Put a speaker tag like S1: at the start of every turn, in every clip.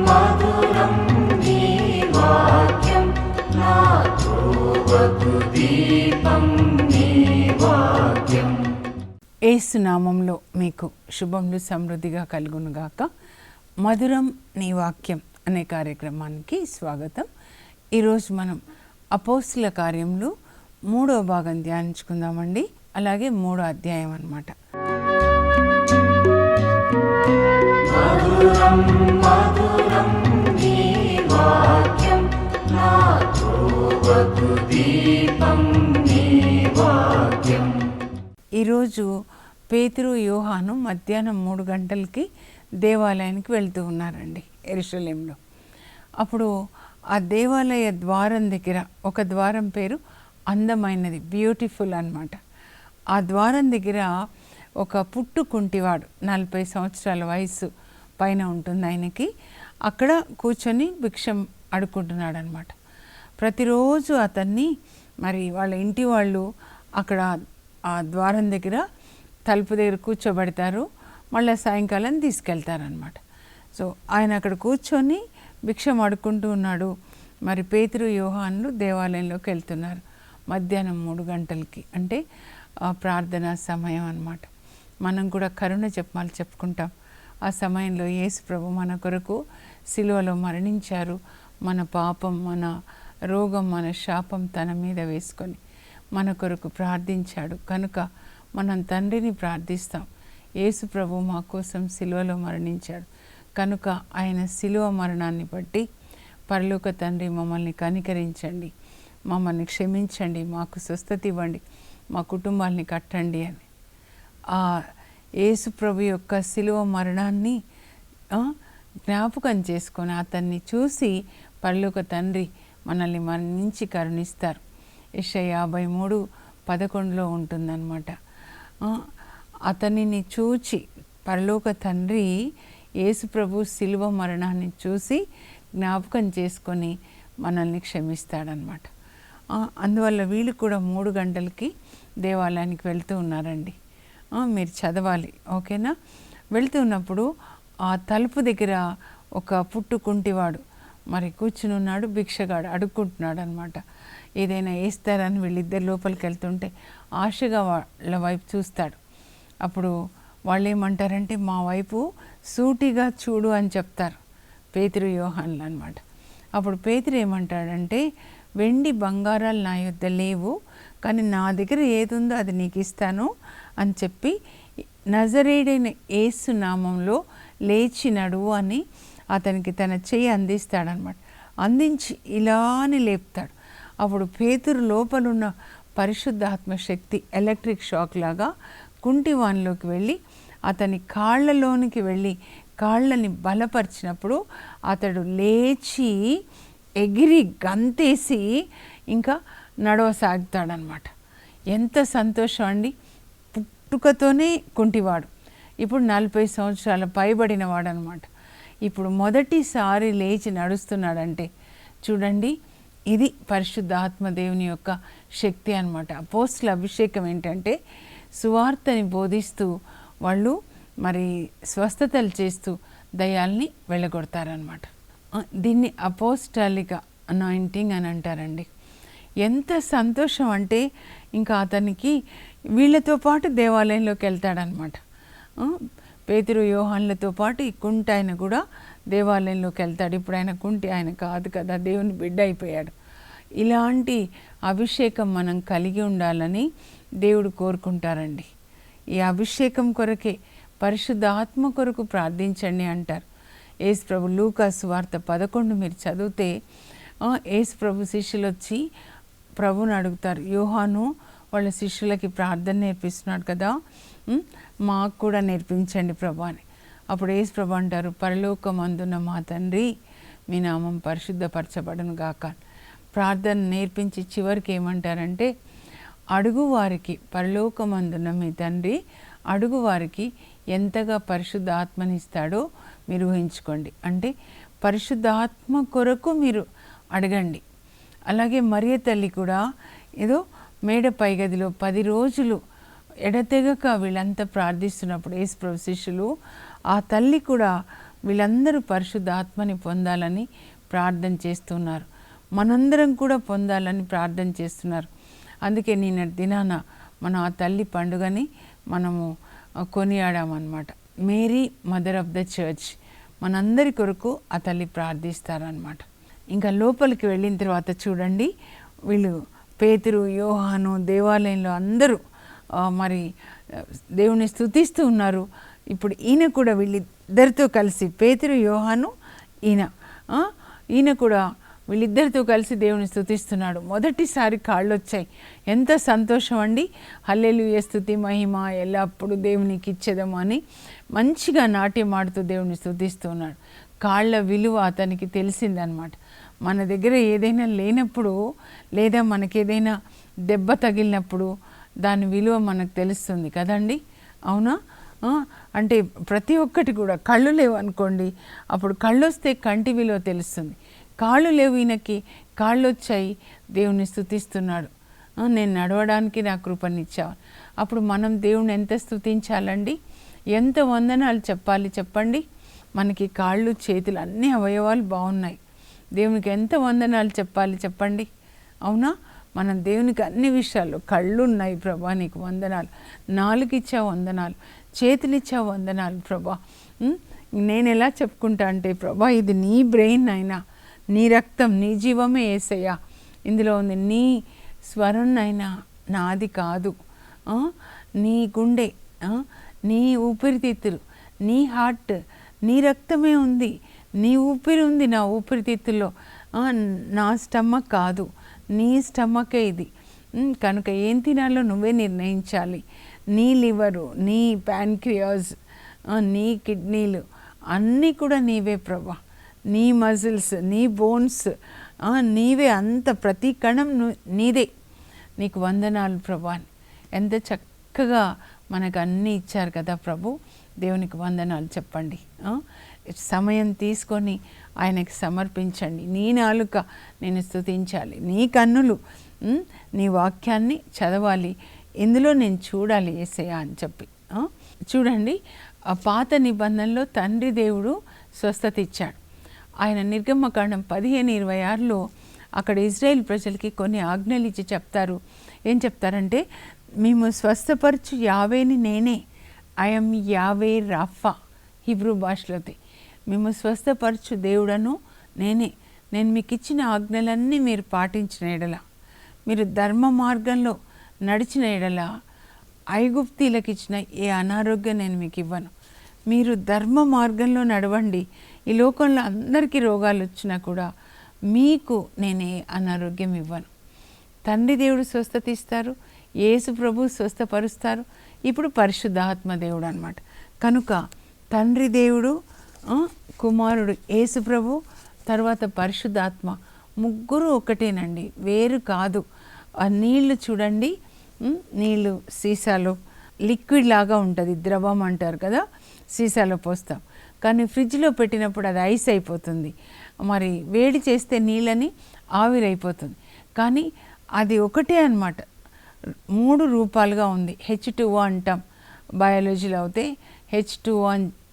S1: మధురం నీ వాక్యం నా త్రోవకు దీపం నీ వాక్యం.
S2: యేసు నామంలో మీకు శుభములు సమృద్ధిగా కలుగునుగాక. మధురం నీ వాక్యం అనే కార్యక్రమానికి స్వాగతం. ఈరోజు మనం అపోస్తుల కార్యములు 3వ భాగం ధ్యానించుకుందామండి. అలాగే 3వ అధ్యాయం అన్నమాట.
S1: మధురం మధురం నీ వాక్యం నా త్రోవకు దీపం నీ వాక్యం.
S2: ఈరోజు పేతురు యోహాను మధ్యాహ్నం 3 గంటలకి దేవాలయానికి వెళ్తూ ఉన్నారండి యెరూషలేంలో. అప్పుడు ఆ దేవాలయ ద్వారం దగ్గర ఒక ద్వారం పేరు అందమైనది, బ్యూటిఫుల్ అన్నమాట. ఆ ద్వారం దగ్గర ఒక పుట్టుకుంటివాడు 40 సంవత్సరాల వయసు పైన ఉంటుంది ఆయనకి. అక్కడ కూర్చొని భిక్షం అడుక్కుంటున్నాడు అనమాట. ప్రతిరోజు అతన్ని మరి వాళ్ళ ఇంటి వాళ్ళు అక్కడ ఆ ద్వారం దగ్గర తలుపు దగ్గర కూర్చోబెడతారు, మళ్ళీ సాయంకాలం తీసుకెళ్తారనమాట. సో ఆయన అక్కడ కూర్చొని భిక్షం అడుక్కుంటూ ఉన్నాడు. మరి పేతురు యోహానులు దేవాలయంలోకి వెళ్తున్నారు మధ్యాహ్నం 3 గంటలకి, అంటే ప్రార్థనా సమయం అన్నమాట. మనం కూడా కరుణ జపాలు చెప్పుకుంటాం. ఆ సమయంలో యేసు ప్రభు మన కొరకు సిలువలో మరణించారు. మన పాపం, మన రోగం, మన శాపం తన మీద వేసుకొని మన కొరకు ప్రార్థించాడు కనుక మనం తండ్రిని ప్రార్థిస్తాం. యేసు ప్రభు మా కోసం సిలువలో మరణించాడు కనుక ఆయన సిలువ మరణాన్ని బట్టి పరలోక తండ్రి మమ్మల్ని కనికరించండి, మమ్మల్ని క్షమించండి, మాకు స్వస్థత ఇవ్వండి, మా కుటుంబాల్ని కట్టండి అని ఆ యేసు ప్రభు యొక్క సిలువ మరణాన్ని జ్ఞాపకం చేసుకొని అతన్ని చూసి పరలోక తండ్రి మనల్ని మరణించి కరుణిస్తారు. యెషయా 53:11 ఉంటుందన్నమాట. అతనిని చూచి పరలోక తండ్రి యేసు ప్రభు సిలువ మరణాన్ని చూసి జ్ఞాపకం చేసుకొని మనల్ని క్షమిస్తాడనమాట. అందువల్ల వీళ్ళు కూడా 3 గంటలకి దేవాలయానికి వెళ్తూ ఉన్నారండి. మీరు చదవాలి, ఓకేనా? వెళ్తున్నప్పుడు ఆ తలుపు దగ్గర ఒక పుట్టుకుంటివాడు మరి కూర్చుని ఉన్నాడు, భిక్షగాడు అడుక్కుంటున్నాడు అనమాట. ఏదైనా వేస్తారని వీళ్ళిద్దరు లోపలికి వెళ్తుంటే ఆశగా వాళ్ళ వైపు చూస్తాడు. అప్పుడు వాళ్ళు ఏమంటారంటే మా వైపు సూటిగా చూడు అని చెప్తారు పేతురు యోహానులు అనమాట. అప్పుడు పేతురు ఏమంటాడంటే వెండి బంగారాలు నా యొద్ద లేవు, కానీ నా దగ్గర ఏది ఉందో అది నీకు ఇస్తాను అని చెప్పి నజరేయుడైన యేసు నామంలో లేచి నడువు అని అతనికి తన చెయ్యి అందిస్తాడనమాట. అందించి ఇలాని లేపుతాడు. అప్పుడు పేతురు లోపలున్న పరిశుద్ధాత్మ శక్తి ఎలక్ట్రిక్ షాక్ లాగా కుంటివానిలోకి వెళ్ళి అతని కాళ్ళలోనికి వెళ్ళి కాళ్ళని బలపరిచినప్పుడు అతడు లేచి ఎగిరి గంతేసి ఇంకా నడవసాగుతాడనమాట. ఎంత సంతోషం అండి! పుట్టుకతోనే కుంటివాడు, ఇప్పుడు 40 సంవత్సరాల పైబడిన వాడు అనమాట. ఇప్పుడు మొదటిసారి లేచి నడుస్తున్నాడంటే చూడండి, ఇది పరిశుద్ధాత్మ దేవుని యొక్క శక్తి అన్నమాట. అపోస్తుల అభిషేకం ఏంటంటే సువార్తని బోధిస్తూ వాళ్ళు మరి స్వస్థతలు చేస్తూ దయ్యాల్ని వెళ్ళగొడతారనమాట. దీన్ని అపోస్టాలిక్ అనాయింటింగ్ అని అంటారండి. ఎంత సంతోషం అంటే ఇంకా అతనికి వీళ్ళతో పాటు దేవాలయంలోకి వెళ్తాడనమాట. పేతురు యోహానులతో పాటు ఈ కుంటి ఆయన కూడా దేవాలయంలోకి వెళ్తాడు. ఇప్పుడు ఆయన కుంటి ఆయన కాదు కదా, దేవుని బిడ్డ అయిపోయాడు. ఇలాంటి అభిషేకం మనం కలిగి ఉండాలని దేవుడు కోరుకుంటారండి. ఈ అభిషేకం కొరకే పరిశుద్ధ ఆత్మ కొరకు ప్రార్థించండి అంటారు. యేసు ప్రభు లూకా సువార్త 11 మీరు చదివితే యేసు ప్రభు శిష్యులు వచ్చి ప్రభుని అడుగుతారు, యోహాను వాళ్ళ శిష్యులకి ప్రార్థన నేర్పిస్తున్నాడు కదా, మాకు కూడా నేర్పించండి ప్రభు అని. అప్పుడు యేసు ప్రభు అంటారు, పరలోకమందున్న మా తండ్రి మీ నామం పరిశుద్ధపరచబడును గాక. ప్రార్థన నేర్పించి చివరికి ఏమంటారంటే అడుగు వారికి పరలోకమందున్న మీ తండ్రి అడుగు వారికి ఎంతగా పరిశుద్ధ ఆత్మనిస్తాడో మీరు ఊహించుకోండి. అంటే పరిశుద్ధ ఆత్మ కొరకు మీరు అడగండి. అలాగే మరియ తల్లి కూడా ఏదో మేడ పైగదిలో 10 రోజులు ఎడతెగక వీళ్ళంతా ప్రార్థిస్తున్నప్పుడు యేసుప్రభు శిష్యులు ఆ తల్లి కూడా వీళ్ళందరూ పరిశుద్ధాత్మని పొందాలని ప్రార్థన చేస్తున్నారు. మనందరం కూడా పొందాలని ప్రార్థన చేస్తున్నారు. అందుకే నిన్నటి దినాన మన ఆ తల్లి పండుగని మనము కొనియాడామన్నమాట. Mary mother of the church. మనందరి కొరకు ఆ తల్లి ప్రార్థిస్తారనమాట. ఇంకా లోపలికి వెళ్ళిన తర్వాత చూడండి, వీళ్ళు పేతురు, యోహాను దేవాలయంలో అందరూ మరి దేవుని స్తుతిస్తూ ఉన్నారు. ఇప్పుడు ఈయన కూడా వీళ్ళిద్దరితో కలిసి, పేతురు, యోహాను, ఈయన కూడా వీళ్ళిద్దరితో కలిసి దేవుని స్తుతిస్తున్నాడు. మొదటిసారి కాళ్ళు వచ్చాయి. ఎంత సంతోషం అండి. హల్లెలూయా, స్తుతి మహిమ ఎల్లప్పుడు దేవునికి ఇచ్చేదము అని మంచిగా నాట్యం ఆడుతూ దేవుని స్తుతిస్తున్నాడు. కాళ్ళ విలువ అతనికి తెలిసిందనమాట. మన దగ్గర ఏదైనా లేనప్పుడు, లేదా మనకేదైనా దెబ్బ తగిలినప్పుడు దాని విలువ మనకు తెలుస్తుంది కదండి. అవునా? అంటే ప్రతి ఒక్కటి కూడా, కళ్ళు లేవు అనుకోండి, అప్పుడు కళ్ళు వస్తే కంటి విలువ తెలుస్తుంది. కాళ్ళు లేవు, ఈయనకి కాళ్ళు వచ్చాయి, దేవుని స్తుతిస్తున్నాడు. నేను నడవడానికి నా కృపనిచ్చావు. అప్పుడు మనం దేవుని ఎంత స్తుతించాలండి, ఎంత వందనాలు చెప్పాలి చెప్పండి. మనకి కాళ్ళు, చేతులు, అన్ని అవయవాలు బాగున్నాయి. దేవునికి ఎంత వందనాలు చెప్పాలి చెప్పండి. అవునా? మనం దేవునికి అన్ని విషయాల్లో, కళ్ళు ఉన్నాయి ప్రభా నీకు వందనాలు, నాలుగు ఇచ్చావు వందనాలు, చేతులు ఇచ్చావు వందనాలు ప్రభా. నేను ఎలా చెప్పుకుంటా అంటే, ప్రభా ఇది నీ బ్రెయిన్ అయినా, నీ రక్తం, నీ జీవమే యేసయ్యా ఇందులో ఉంది, నీ స్వరం అయినా నాది కాదు, నీ గుండె, నీ ఊపిరితిత్తులు, నీ హార్ట్, నీ రక్తమే ఉంది, నీ ఊపిరి ఉంది నా ఊపిరితిత్తుల్లో, నా స్టమక్ కాదు, నీ స్టమకే ఇది. కనుక ఏం తినాలో నువ్వే నిర్ణయించాలి. నీ లివరు, నీ ప్యాన్క్రియాస్, నీ కిడ్నీలు అన్నీ కూడా నీవే ప్రభా. నీ మజిల్స్, నీ బోన్స్ నీవే, అంత ప్రతి కణం నీదే. నీకు వందనాలు ప్రభా. ఎంత చక్కగా మనకు అన్నీ ఇచ్చారు కదా ప్రభు. దేవునికి వందనాలు చెప్పండి. సమయం తీసుకొని ఆయనకి సమర్పించండి. నీ నాలుక నేను స్తుతించాలి, నీ కన్నులు నీ వాక్యాన్ని చదవాలి, ఇందులో నేను చూడాలి యేసయ్యా అని చెప్పి. చూడండి, ఆ పాత నిబంధనలో తండ్రి దేవుడు స్వస్థత ఇచ్చాడు. ఆయన నిర్గమకాండం 15:26లో అక్కడ ఇజ్రాయేల్ ప్రజలకి కొన్ని ఆజ్ఞలు ఇచ్చి చెప్తారు. ఏం చెప్తారంటే, మేము స్వస్థపరచు యావేని నేనే, ఐఎమ్ యావే రాఫా, హిబ్రూ భాషలోది. మేము స్వస్థపరచు దేవుడను నేనే. నేను మీకు ఇచ్చిన ఆజ్ఞలన్నీ మీరు పాటించిన ఎడల, మీరు ధర్మ మార్గంలో నడిచిన ఎడల, ఐగుప్తీలకు ఇచ్చిన ఏ అనారోగ్యం నేను మీకు ఇవ్వను. మీరు ధర్మ మార్గంలో నడవండి. ఈ లోకంలో అందరికీ రోగాలు వచ్చినా కూడా మీకు నేనే అనారోగ్యం ఇవ్వను. తండ్రి దేవుడు స్వస్థత ఇస్తారు, యేసు ప్రభు స్వస్థపరుస్తారు. ఇప్పుడు పరిశుద్ధాత్మ దేవుడు అన్నమాట. కనుక తండ్రి దేవుడు, కుమారుడు యేసు ప్రభు, తర్వాత పరిశుద్ధాత్మ, ముగ్గురు ఒకటేనండి, వేరు కాదు. ఆ నీళ్లు చూడండి, నీళ్ళు సీసాలో లిక్విడ్ లాగా ఉంటుంది, ద్రవం అంటారు కదా, సీసాలో పోస్తాం. కానీ ఫ్రిడ్జ్లో పెట్టినప్పుడు అది ఐస్ అయిపోతుంది. మరి వేడి చేస్తే నీళ్ళని ఆవిరైపోతుంది. కానీ అది ఒకటే అన్నమాట, 3 రూపాలుగా ఉంది. H2O అంటాం, బయాలజీలో అయితే H2O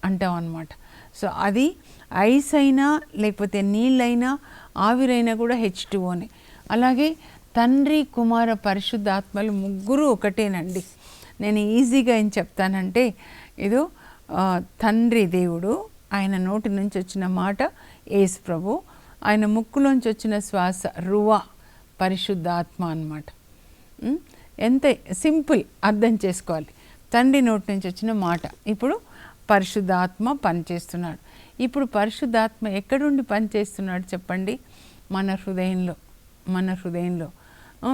S2: అంటాం అన్నమాట. సో అది ఐస్ అయినా లేకపోతే నీళ్ళైనా ఆవిరైనా కూడా H2Oనే. అలాగే తండ్రి, కుమార, పరిశుద్ధాత్మలు ముగ్గురు ఒకటేనండి. నేను ఈజీగా ఏం చెప్తానంటే, ఏదో తండ్రి దేవుడు, ఆయన నోటి నుంచి వచ్చిన మాట యేసు ప్రభు, ఆయన ముక్కులోంచి వచ్చిన శ్వాస రువా పరిశుద్ధాత్మ అన్నమాట. ఎంత సింపుల్, అర్థం చేసుకోవాలి. తండ్రి నోటి నుంచి వచ్చిన మాట. ఇప్పుడు పరిశుద్ధాత్మ పనిచేస్తున్నాడు. ఇప్పుడు పరిశుద్ధాత్మ ఎక్కడుండి పనిచేస్తున్నాడు చెప్పండి? మన హృదయంలో. మన హృదయంలో.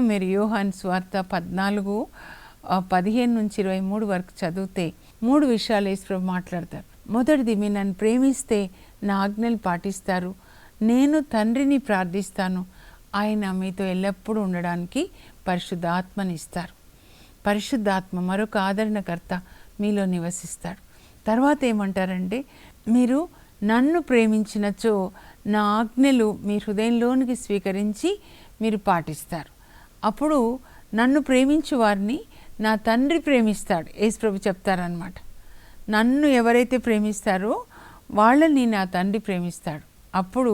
S2: మీరు యోహాను సువార్త 14:15-23 వరకు చదివితే 3 విషయాలు యేసుప్రభు మాట్లాడతారు. మొదటిది, మీరు నన్ను ప్రేమిస్తే నా ఆజ్ఞలు పాటిస్తారు, నేను తండ్రిని ప్రార్థిస్తాను, ఆయన మీతో ఎల్లప్పుడూ ఉండడానికి పరిశుద్ధాత్మని ఇస్తారు. పరిశుద్ధాత్మ మరొక ఆదరణకర్త మీలో నివసిస్తాడు. తర్వాత ఏమంటారంటే, మీరు నన్ను ప్రేమించినచో నా ఆజ్ఞలు మీ హృదయంలోనికి స్వీకరించి మీరు పాటిస్తారు. అప్పుడు నన్ను ప్రేమించు వారిని నా తండ్రి ప్రేమిస్తాడు. యేసుప్రభు చెప్తారనమాట. నన్ను ఎవరైతే ప్రేమిస్తారో వాళ్ళని నా తండ్రి ప్రేమిస్తాడు. అప్పుడు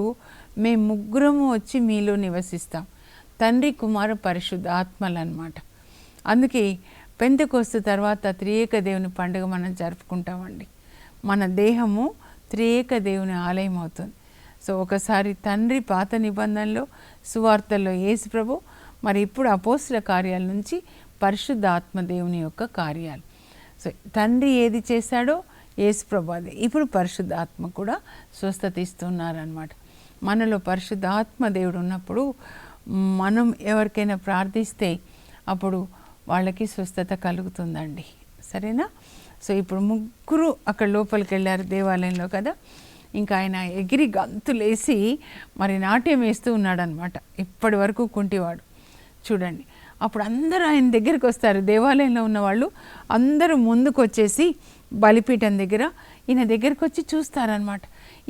S2: మేము ముగ్గురము వచ్చి మీలో నివసిస్తాం. తండ్రి, కుమార, పరిశుద్ధ ఆత్మలన్నమాట. అందుకే పెంతెకొస్తు తర్వాత త్రియేక దేవుని పండుగ మనం జరుపుకుంటామండి. మన దేహము త్రియేక దేవుని ఆలయం అవుతుంది. సో ఒకసారి తండ్రి పాత నిబంధనలో, సువార్తల్లో యేసు ప్రభు, మరి ఇప్పుడు అపోస్తుల కార్యాల నుంచి పరిశుద్ధ ఆత్మ దేవుని యొక్క కార్యాలు. సో తండ్రి ఏది చేశాడో యేసు ప్రభు అదే. ఇప్పుడు పరిశుద్ధ ఆత్మ కూడా స్వస్థత ఇస్తున్నారనమాట. మనలో పరిశుద్ధ ఆత్మ దేవుడు ఉన్నప్పుడు మనం ఎవరికైనా ప్రార్థిస్తే అప్పుడు వాళ్ళకి స్వస్థత కలుగుతుందండి. సరేనా? సో ఇప్పుడు ముగ్గురు అక్కడ లోపలికి వెళ్ళారు దేవాలయంలో కదా. ఇంకా ఆయన ఎగిరి గంతులేసి మరి నాట్యం వేస్తూ ఉన్నాడనమాట. ఇప్పటి వరకు కుంటివాడు చూడండి. అప్పుడు అందరూ ఆయన దగ్గరికి వస్తారు. దేవాలయంలో ఉన్నవాళ్ళు అందరూ ముందుకు వచ్చేసి బలిపీఠం దగ్గర ఈయన దగ్గరికి వచ్చి చూస్తారనమాట.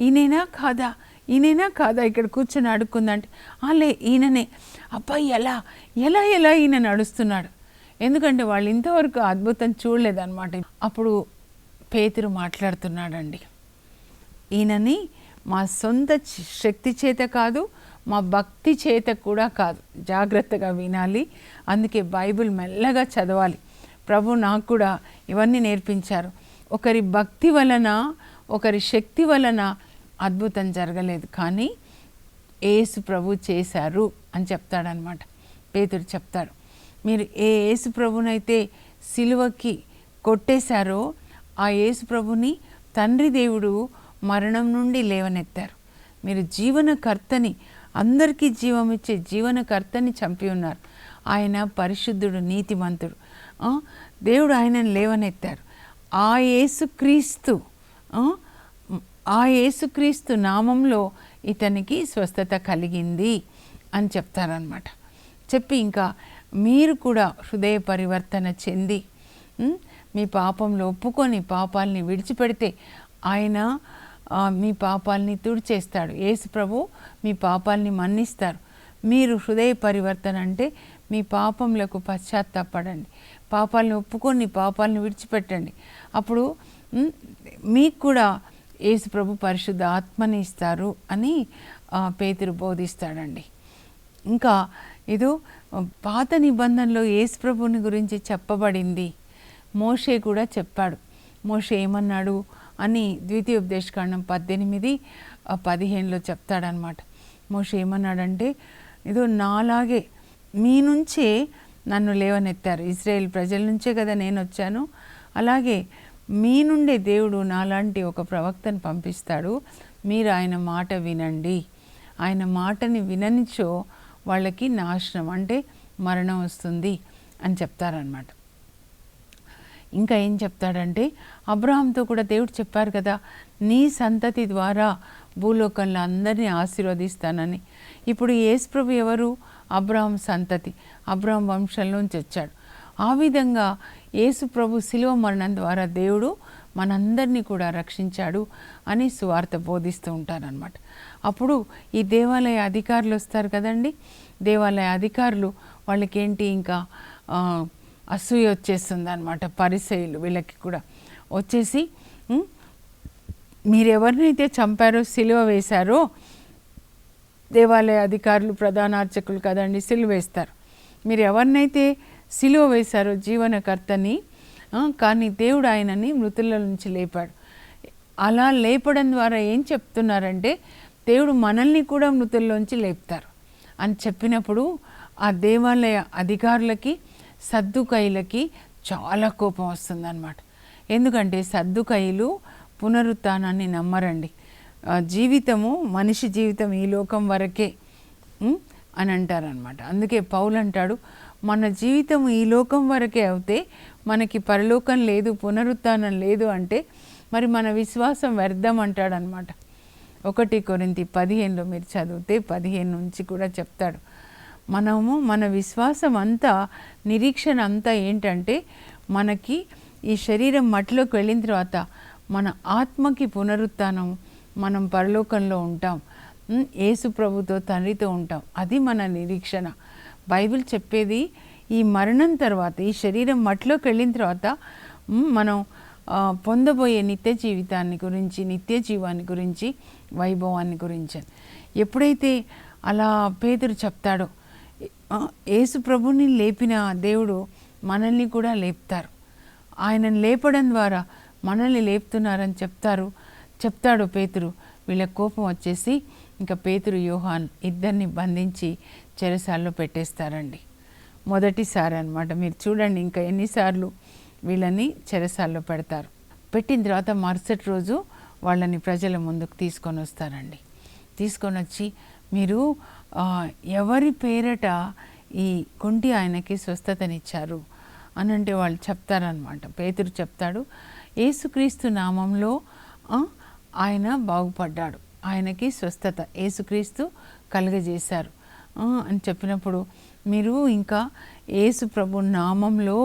S2: ఈయనైనా కాదా, ఈయనైనా కాదా ఇక్కడ కూర్చొని అడుక్కుందంటే లే ఈయననే. అబ్బాయి ఎలా ఎలా ఎలా ఈయన నడుస్తున్నాడు. ఎందుకంటే వాళ్ళు ఇంతవరకు అద్భుతం చూడలేదన్నమాట. అప్పుడు పేతురు మాట్లాడుతున్నాడండి, ఈయనని మా సొంత శక్తి చేత కాదు, మా భక్తి చేత కూడా కాదు. జాగ్రత్తగా వినాలి. అందుకే బైబిల్ మెల్లగా చదవాలి. ప్రభు నాకు కూడా ఇవన్నీ నేర్పించారు. ఒకరి భక్తి వలన, ఒకరి శక్తి వలన అద్భుతం జరగలేదు, కానీ యేసు ప్రభు చేశారు అని చెప్తాడనమాట. పేతురు చెప్తాడు, మీరు ఏ యేసు ప్రభునైతే సిలువకి కొట్టేశారో ఆ యేసు ప్రభుని తండ్రి దేవుడు మరణం నుండి లేవనెత్తారు. మీరు జీవనకర్తని, అందరికీ జీవం ఇచ్చే జీవనకర్తని చంపి ఉన్నారు. ఆయన పరిశుద్ధుడు, నీతిమంతుడు. దేవుడు ఆయనను లేవనెత్తారు. ఆ యేసుక్రీస్తు నామంలో ఇతనికి స్వస్థత కలిగింది అని చెప్తారనమాట. చెప్పి ఇంకా మీరు కూడా హృదయ పరివర్తన చెంది మీ పాపంలో ఒప్పుకొని పాపాలని విడిచిపెడితే ఆయన మీ పాపాలని తుడిచేస్తాడు. యేసు ప్రభు మీ పాపాలని మన్నిస్తారు. మీరు హృదయ పరివర్తన అంటే మీ పాపములకు పశ్చాత్తాపడండి, పాపాలను ఒప్పుకొని పాపాలను విడిచిపెట్టండి. అప్పుడు మీకు కూడా యేసు ప్రభు పరిశుద్ధ ఆత్మని ఇస్తారు అని పేతురు బోధిస్తాడండి. ఇంకా ఇదో పాత నిబంధనలో యేసు ప్రభుని గురించి చెప్పబడింది. మోషే కూడా చెప్పాడు. మోషే ఏమన్నాడు అని ద్వితీయోపదేశకాండం 18:15 చెప్తాడనమాట. మోషే ఏమన్నాడంటే, ఇదో నాలాగే మీ నుంచే నన్ను లేవనెత్తారు. ఇజ్రాయేల్ ప్రజల నుంచే కదా నేను వచ్చాను. అలాగే మీ నుండే దేవుడు నాలాంటి ఒక ప్రవక్తను పంపిస్తాడు. మీరు ఆయన మాట వినండి. ఆయన మాటని విననిచో వాళ్ళకి నాశనం అంటే మరణం వస్తుంది అని చెప్తారనమాట. ఇంకా ఏం చెప్తాడంటే, అబ్రహాంతో కూడా దేవుడు చెప్పారు కదా, నీ సంతతి ద్వారా భూలోకంలో అందరినీ ఆశీర్వదిస్తానని. ఇప్పుడు యేసు ప్రభు ఎవరు? అబ్రహాం సంతతి, అబ్రహాం వంశంలోంచి వచ్చాడు. ఆ విధంగా యేసు ప్రభు శిలువ మరణం ద్వారా దేవుడు మనందరినీ కూడా రక్షించాడు అని సువార్త బోధిస్తూ ఉంటారనమాట. అప్పుడు ఈ దేవాలయ అధికారులు వస్తారు కదండి. దేవాలయ అధికారులు వాళ్ళకేంటి ఇంకా అసూయ వచ్చేస్తుంది అనమాట. పరిసయ్యులు వీళ్ళకి కూడా వచ్చేసి, మీరెవరినైతే చంపారో, సిలువ వేశారో, దేవాలయ అధికారులు ప్రధాన అర్చకులు కదండి సిలువ వేస్తారు. మీరు ఎవరినైతే సిలువ వేశారో జీవనకర్తని, కానీ దేవుడు ఆయనని మృతుల నుంచి లేపాడు. అలా లేపడం ద్వారా ఏం చెప్తున్నారంటే, దేవుడు మనల్ని కూడా మృతుల్లోంచి లేపుతారు అని చెప్పినప్పుడు ఆ దేవాలయ అధికారులకి, సద్దుకయ్యులకి చాలా కోపం వస్తుందన్నమాట. ఎందుకంటే సద్దుకయ్యులు పునరుత్థానాన్ని నమ్మరండి. జీవితము, మనిషి జీవితం ఈ లోకం వరకే అని అంటారనమాట. అందుకే పౌలు అంటాడు, మన జీవితం ఈ లోకం వరకే అవుతే మనకి పరలోకం లేదు, పునరుత్థానం లేదు అంటే మరి మన విశ్వాసం వ్యర్థం అంటాడనమాట. 1 కొరింథీ 15 మీరు చదివితే 15 నుంచి కూడా చెప్తాడు. మనము మన విశ్వాసం అంతా, నిరీక్షణ అంతా ఏంటంటే, మనకి ఈ శరీరం మట్టిలోకి వెళ్ళిన తర్వాత మన ఆత్మకి పునరుత్థానం, మనం పరలోకంలో ఉంటాం, యేసు ప్రభుతో తండ్రితో ఉంటాం. అది మన నిరీక్షణ. బైబిల్ చెప్పేది ఈ మరణం తర్వాత, ఈ శరీరం మట్టిలోకి వెళ్ళిన తర్వాత మనం పొందబోయే నిత్య జీవితాన్ని గురించి, నిత్య జీవాన్ని గురించి, వైభవాన్ని గురించి. ఎప్పుడైతే అలా పేతురు చెప్తాడో, యేసు ప్రభుని లేపిన దేవుడు మనల్ని కూడా లేపుతారు. ఆయనను లేపడం ద్వారా మనల్ని లేపుతున్నారని చెప్తాడు పేతురు. వీళ్ళ కోపం వచ్చేసి ఇంకా పేతురు, యోహాన్ ఇద్దరిని బంధించి చెరసాల్లో పెట్టేస్తారండి. మొదటిసారి అన్నమాట. మీరు చూడండి ఇంకా ఎన్నిసార్లు వీళ్ళని చెరసాల్లో పెడతారు. పెట్టిన తర్వాత మరుసటి రోజు వాళ్ళని ప్రజల ముందుకు తీసుకొని వస్తారండి. తీసుకొని వచ్చి, మీరు ఎవరి పేరట ఈ కుంటి ఆయనకి స్వస్థతనిచ్చారు అని అంటే వాళ్ళు చెప్తారనమాట. పేతురు చెప్తాడు, యేసుక్రీస్తు నామంలో ఆయన బాగుపడ్డాడు, ఆయనకి స్వస్థత యేసుక్రీస్తు కలుగజేశారు అని చెప్పినప్పుడు, మీరు ఇంకా యేసు ప్రభు నామంలో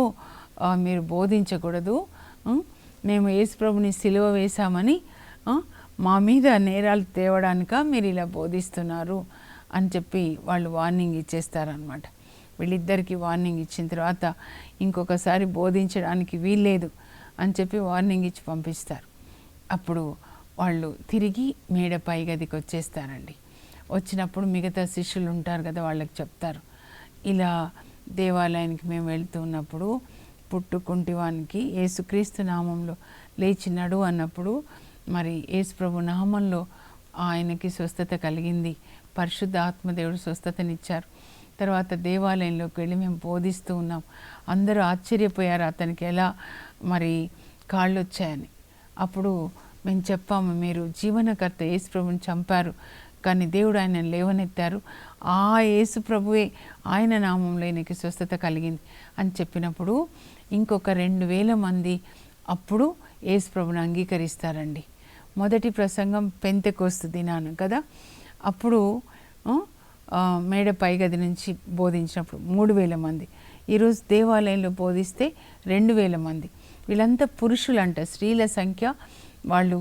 S2: మీరు బోధించకూడదు, మేము యేసు ప్రభుని సిలువ వేశామని మా మీద నేరాలు తేవడానిక మీరు ఇలా బోధిస్తున్నారు అని చెప్పి వాళ్ళు వార్నింగ్ ఇచ్చేస్తారనమాట. వీళ్ళిద్దరికీ వార్నింగ్ ఇచ్చిన తర్వాత ఇంకొకసారి బోధించడానికి వీల్లేదు అని చెప్పి వార్నింగ్ ఇచ్చి పంపిస్తారు. అప్పుడు వాళ్ళు తిరిగి మేడ పై గదికి వచ్చేస్తారండి. వచ్చినప్పుడు మిగతా శిష్యులు ఉంటారు కదా, వాళ్ళకి చెప్తారు, ఇలా దేవాలయానికి మేము వెళ్తూ ఉన్నప్పుడు పుట్టుకుంటివానికి యేసుక్రీస్తు నామంలో లేచినాడు అన్నప్పుడు, మరి యేసు ప్రభు నామంలో ఆయనకి స్వస్థత కలిగింది, పరిశుద్ధ ఆత్మదేవుడు స్వస్థతనిచ్చారు. తర్వాత దేవాలయంలోకి వెళ్ళి మేము బోధిస్తూ ఉన్నాం, అందరూ ఆశ్చర్యపోయారు అతనికి ఎలా మరి కాళ్ళు వచ్చాయని. అప్పుడు మేము చెప్పాము, మీరు జీవనకర్త యేసు ప్రభుని చంపారు, కానీ దేవుడు ఆయనను లేవనెత్తారు, ఆ యేసు ప్రభువే ఆయన నామంలో ఆయనకి స్వస్థత కలిగింది అని చెప్పినప్పుడు ఇంకొక 2000 మంది అప్పుడు యేసు ప్రభుని అంగీకరిస్తారండి. మొదటి ప్రసంగం పెంతెకోస్తు దినాన కదా, అప్పుడు మేడ పై గది నుంచి బోధించినప్పుడు 3000 మంది, ఈరోజు దేవాలయంలో బోధిస్తే 2000 మంది. వీళ్ళంతా పురుషులంట, స్త్రీల సంఖ్య వాళ్ళు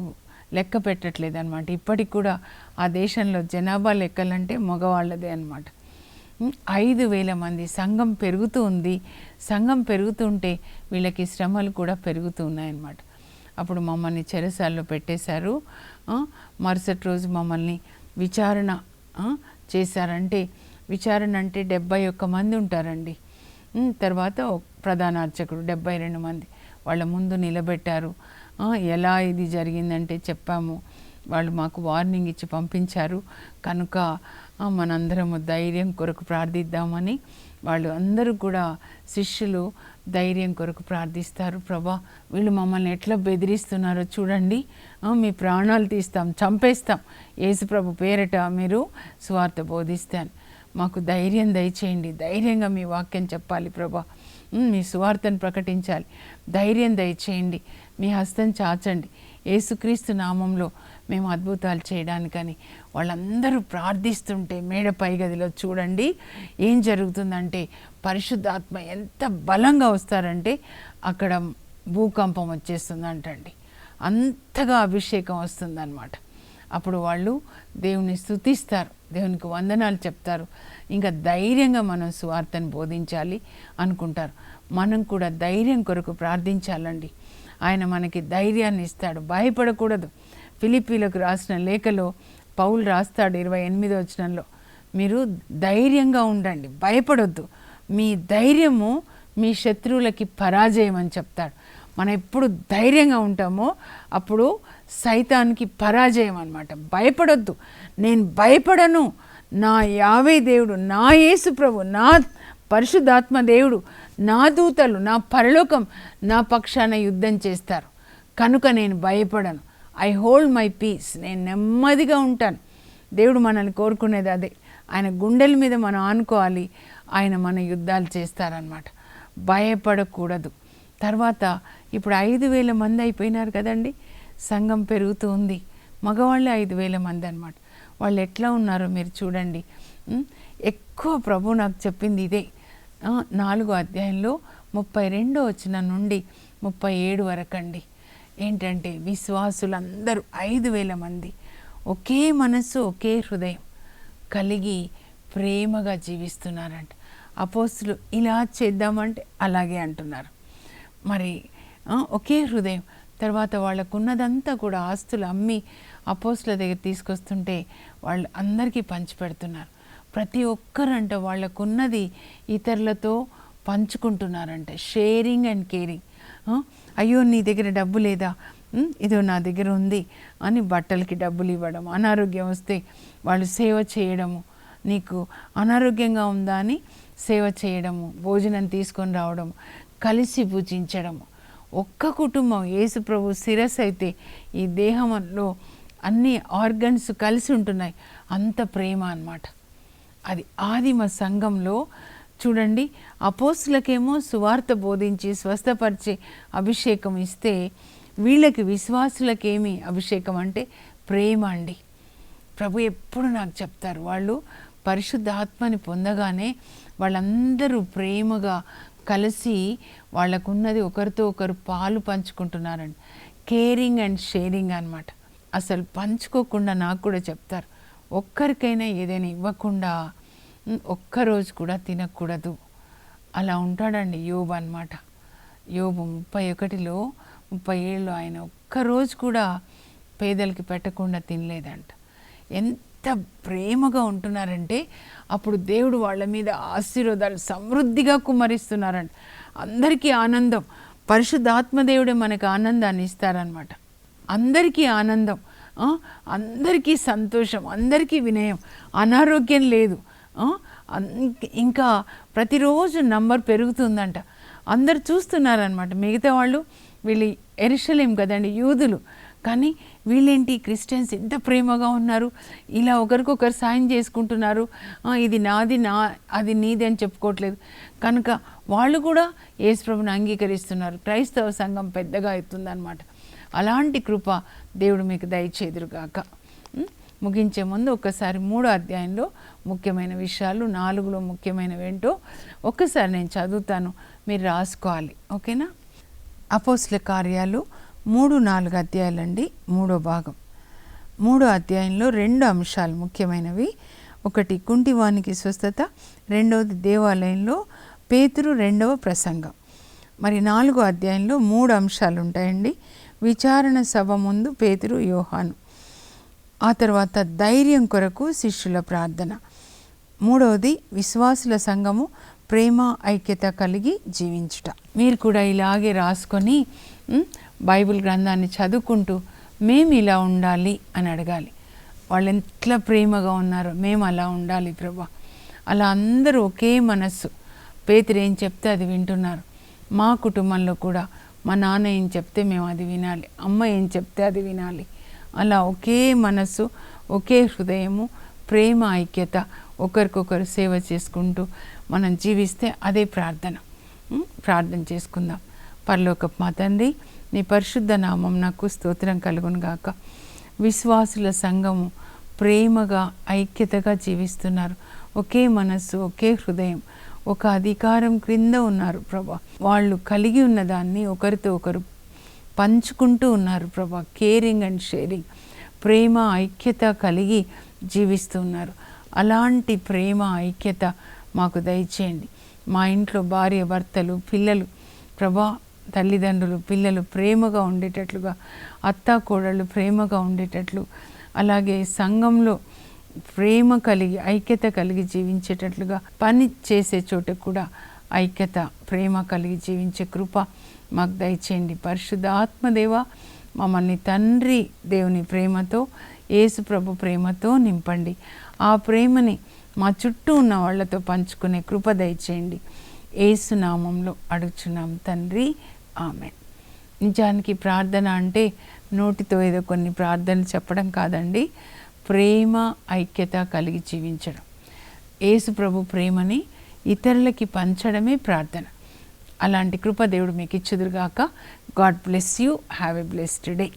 S2: లెక్క పెట్టట్లేదు అనమాట. ఇప్పటికి కూడా ఆ దేశంలో జనాభా లెక్కలంటే మగవాళ్ళదే అనమాట. 5000 మంది. సంఘం పెరుగుతూ ఉంది. సంఘం పెరుగుతుంటే వీళ్ళకి శ్రమలు కూడా పెరుగుతూ ఉన్నాయన్నమాట. అప్పుడు మమ్మల్ని చెరసాల్లో పెట్టేశారు. మరుసటి రోజు మమ్మల్ని విచారణ చేశారంటే, విచారణ అంటే 71 మంది ఉంటారండి. తర్వాత ప్రధాన అర్చకుడు 72 మంది వాళ్ళ ముందు నిలబెట్టారు. ఎలా ఇది జరిగిందంటే చెప్పాము, వాళ్ళు మాకు వార్నింగ్ ఇచ్చి పంపించారు కనుక మనందరము ధైర్యం కొరకు ప్రార్థిద్దామని వాళ్ళు అందరూ కూడా శిష్యులు ధైర్యం కొరకు ప్రార్థిస్తారు. ప్రభా, వీళ్ళు మమ్మల్ని ఎట్లా బెదిరిస్తున్నారో చూడండి, మీ ప్రాణాలు తీస్తాం, చంపేస్తాం, యేసు ప్రభు పేరట మీరు సువార్త బోధిస్తాను, మాకు ధైర్యం దయచేయండి, ధైర్యంగా మీ వాక్యం చెప్పాలి ప్రభా, మీ సువార్తను ప్రకటించాలి, ధైర్యం దయచేయండి, మీ హస్తం చాచండి, యేసుక్రీస్తు నామంలో మేము అద్భుతాలు చేయడానికని వాళ్ళందరూ ప్రార్థిస్తుంటే మేడ పై గదిలో చూడండి ఏం జరుగుతుందంటే, పరిశుద్ధాత్మ ఎంత బలంగా వస్తారంటే అక్కడ భూకంపం వచ్చేస్తుందంటండి, అంతగా అభిషేకం వస్తుందన్నమాట. అప్పుడు వాళ్ళు దేవుని స్తుతిస్తారు, దేవునికి వందనాలు చెప్తారు, ఇంకా ధైర్యంగా మనం సువార్తను బోధించాలి అనుకుంటారు. మనం కూడా ధైర్యం కొరకు ప్రార్థించాలండి. ఆయన మనకి ధైర్యాన్ని ఇస్తాడు, భయపడకూడదు. ఫిలిప్పీలకు రాసిన లేఖలో పౌలు రాస్తాడు 28వ వచనంలో, మీరు ధైర్యంగా ఉండండి, భయపడొద్దు, మీ ధైర్యము మీ శత్రువులకి పరాజయం అని చెప్తాడు. మనం ఎప్పుడు ధైర్యంగా ఉంటామో అప్పుడు సైతానికి పరాజయం అన్నమాట. భయపడొద్దు, నేను భయపడను, నా యావే దేవుడు, నా యేసు ప్రభు, నా పరిశుద్ధాత్మ దేవుడు, నా దూతలు, నా పరలోకం నా పక్షాన యుద్ధం చేస్తారు కనుక నేను భయపడను. ఐ హోల్డ్ మై పీస్, నేను నెమ్మదిగా ఉంటాను. దేవుడు మనల్ని కోరుకునేది అదే, ఆయన గుండెల మీద మనం ఆనుకోవాలి, ఆయన మన యుద్ధాలు చేస్తారనమాట. భయపడకూడదు. తర్వాత ఇప్పుడు 5000 మంది అయిపోయినారు కదండి, సంఘం పెరుగుతూ ఉంది, మగవాళ్ళే 5000 మంది అనమాట. వాళ్ళు ఎట్లా ఉన్నారో మీరు చూడండి. ఎక్కువ ప్రభు నాకు చెప్పింది ఇదే, 4వ అధ్యాయంలో 32వ వచనం నుండి 37 వరకు అండి. ఏంటంటే విశ్వాసులందరూ 5000 మంది ఒకే మనస్సు, ఒకే హృదయం కలిగి ప్రేమగా జీవిస్తున్నారంట. అపోస్తులు ఇలా చేద్దామంటే అలాగే అంటున్నారు. మరి ఒకే హృదయం, తర్వాత వాళ్ళకున్నదంతా కూడా ఆస్తులు అమ్మి అపోస్తుల దగ్గర తీసుకొస్తుంటే వాళ్ళు అందరికీ పంచిపెడుతున్నారు. ప్రతి ఒక్కరంట వాళ్ళకున్నది ఇతరులతో పంచుకుంటున్నారంట. Sharing and caring. అయ్యో నీ దగ్గర డబ్బు లేదా, ఇదో నా దగ్గర ఉంది అని బట్టలకి డబ్బులు ఇవ్వడం, అనారోగ్యం వస్తే వాళ్ళు సేవ చేయడము, నీకు అనారోగ్యంగా ఉందా అని సేవ చేయడము, భోజనం తీసుకొని రావడము, కలిసి పూజించడము. ఒక్క కుటుంబం యేసు ప్రభు శిరస్సు అయితే ఈ దేహంలో అన్ని ఆర్గన్స్ కలిసి ఉంటున్నాయి. అంత ప్రేమ అన్నమాట. అది ఆదిమ సంఘంలో చూడండి, అపోస్తులకేమో సువార్త బోధించి స్వస్థపరిచే అభిషేకం ఇస్తే వీళ్ళకి విశ్వాసులకేమి అభిషేకం అంటే ప్రేమ అండి. ప్రభు ఎప్పుడు నాకు చెప్తారు, వాళ్ళు పరిశుద్ధ ఆత్మని పొందగానే వాళ్ళందరూ ప్రేమగా కలిసి వాళ్ళకున్నది ఒకరితో ఒకరు పాలు పంచుకుంటున్నారండి. కేరింగ్ అండ్ షేరింగ్ అన్నమాట. అసలు పంచుకోకుండా నాకు కూడా చెప్తారు, ఒక్కరికైనా ఏదైనా ఇవ్వకుండా ఒక్కరోజు కూడా తినకూడదు. అలా ఉంటాడండి యోబు అన్నమాట. యోబు 31లో 37లో ఆయన ఒక్కరోజు కూడా పేదలకి పెట్టకుండా తినలేదంట. ఎంత ప్రేమగా ఉంటున్నారంటే అప్పుడు దేవుడు వాళ్ళ మీద ఆశీర్వాదాలు సమృద్ధిగా కుమ్మరిస్తున్నారంట. అందరికీ ఆనందం. పరిశుద్ధాత్మదేవుడే మనకు ఆనందాన్ని ఇస్తారనమాట. అందరికీ ఆనందం, అందరికీ సంతోషం, అందరికీ వినయం, అనారోగ్యం లేదు. ఇంకా ప్రతిరోజు నంబర్ పెరుగుతుందంట. అందరు చూస్తున్నారనమాట. మిగతా వాళ్ళు వీళ్ళు యెరూషలేం కదండి, యూదులు, కానీ వీళ్ళేంటి క్రిస్టియన్స్ ఎంత ప్రేమగా ఉన్నారు, ఇలా ఒకరికొకరు సాయం చేసుకుంటున్నారు, ఇది నాది అది నీది అని చెప్పుకోవట్లేదు. కనుక వాళ్ళు కూడా యేసుప్రభుని అంగీకరిస్తున్నారు. క్రైస్తవ సంఘం పెద్దగా అవుతుందన్నమాట. అలాంటి కృప దేవుడు మీకు దయచేదురుగాక. ముగించే ముందు ఒక్కసారి 3వ అధ్యాయంలో ముఖ్యమైన విషయాలు, 4లో ముఖ్యమైనవి ఏంటో ఒక్కసారి నేను చదువుతాను, మీరు రాసుకోవాలి. ఓకేనా? అపోస్తుల కార్యాలు 3-4 అధ్యాయాలండి. 3వ భాగం. 3వ అధ్యాయంలో 2 అంశాలు ముఖ్యమైనవి. ఒకటి కుంటివానికి స్వస్థత, రెండవది దేవాలయంలో పేతురు 2వ ప్రసంగం. మరి 4వ అధ్యాయంలో 3 అంశాలు ఉంటాయండి. విచారణ సభ ముందు పేతురు, యోహాను. ఆ తర్వాత ధైర్యం కొరకు శిష్యుల ప్రార్థన. 3వది విశ్వాసుల సంఘము ప్రేమ ఐక్యత కలిగి జీవించుట. మీరు కూడా ఇలాగే రాసుకొని బైబిల్ గ్రంథాన్ని చదువుకుంటూ మేము ఇలా ఉండాలి అని అడగాలి. వాళ్ళు ఎట్లా ప్రేమగా ఉన్నారో మేము అలా ఉండాలి ప్రభా. అలా అందరూ ఒకే మనస్సు. పేతురు ఏం చెప్తే అది వింటున్నారు. మా కుటుంబంలో కూడా మా నాన్న ఏం చెప్తే మేము అది వినాలి, అమ్మ ఏం చెప్తే అది వినాలి. అలా ఒకే మనస్సు, ఒకే హృదయము, ప్రేమ ఐక్యత, ఒకరికొకరు సేవ చేసుకుంటూ మనం జీవిస్తే అదే ప్రార్థన. ప్రార్థన చేసుకుందాం. పరలోకపు మా తండ్రి, నీ పరిశుద్ధ నామం నాకు స్తోత్రం కలుగును గాక. విశ్వాసుల సంఘము ప్రేమగా ఐక్యతగా జీవిస్తున్నారు. ఒకే మనస్సు, ఒకే హృదయం, ఒక అధికారం క్రింద ఉన్నారు ప్రభా. వాళ్ళు కలిగి ఉన్న దాన్ని ఒకరితో ఒకరు పంచుకుంటూ ఉన్నారు ప్రభా. కేరింగ్ అండ్ షేరింగ్, ప్రేమ ఐక్యత కలిగి జీవిస్తున్నారు. అలాంటి ప్రేమ ఐక్యత మాకు దయచేయండి. మా ఇంట్లో భార్య భర్తలు, పిల్లలు ప్రభా, తల్లిదండ్రులు, పిల్లలు ప్రేమగా ఉండేటట్లుగా, అత్తాకోడళ్ళు ప్రేమగా ఉండేటట్లు, అలాగే సంఘంలో ప్రేమ కలిగి ఐక్యత కలిగి జీవించేటట్లుగా, పని చేసే చోట కూడా ఐక్యత ప్రేమ కలిగి జీవించే కృప మాకు దయచేయండి. పరిశుద్ధ ఆత్మదేవ, మమ్మల్ని తండ్రి దేవుని ప్రేమతో, యేసు ప్రభు ప్రేమతో నింపండి. ఆ ప్రేమని మా చుట్టూ ఉన్న వాళ్ళతో పంచుకునే కృప దయచేయండి. యేసు నామంలో అడుగుచున్నాం తండ్రి, ఆమేన్. నిజానికి ప్రార్థన అంటే నోటితో ఏదో కొన్ని ప్రార్థనలు చెప్పడం కాదండి, ప్రేమ ఐక్యత కలిగి జీవించడం. యేసు ప్రభు ప్రేమని ఇతరులకి పంచడమే ప్రార్థన. అలాంటి కృప దేవుడు మీకు ఇచ్చుదురుగాక. God bless you. Have a blessed day.